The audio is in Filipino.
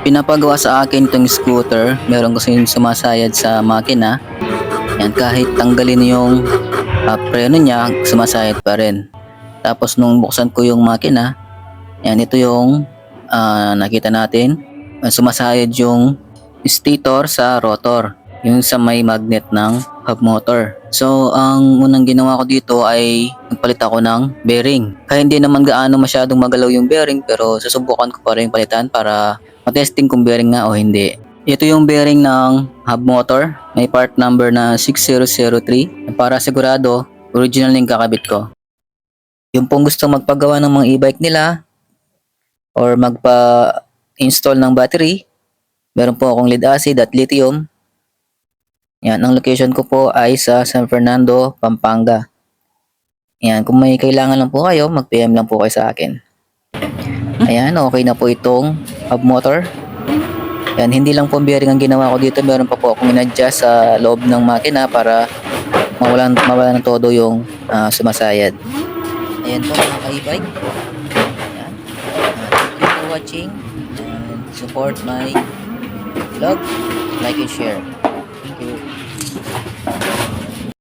pinapagawa sa akin itong scooter. Meron kasi yung sumasayad sa makina. Yan, kahit tanggalin yung preno niya, sumasayad pa rin. Tapos nung buksan ko yung makina, yan, ito yung nakita natin. Sumasayad yung stator sa rotor, yung sa may magnet ng hub motor. So ang unang ginawa ko dito ay nagpalit ako ng bearing. Kaya hindi naman gaano masyadong magalaw yung bearing, pero susubukan ko pa rin palitan para matesting kung bearing nga o hindi. Ito yung bearing ng hub motor, may part number na 6003. Para sigurado original yung kakabit ko. Yung pong gusto magpagawa ng mga e-bike nila or magpa-install ng battery, meron po akong lead acid at lithium. Yan, ang location ko po ay sa San Fernando, Pampanga. Yan, kung may kailangan lang po kayo, mag-PM lang po kayo sa akin. Ayan, okay na po itong hub motor. Yan, hindi lang po bearing ang ginawa ko dito, meron pa po akong in-adjust sa loob ng makina para mawala ng todo yung sumasayad. Ayan po mga ka-e-bike. Ayan. Thank you for watching and support my vlog, like and share. Thank you.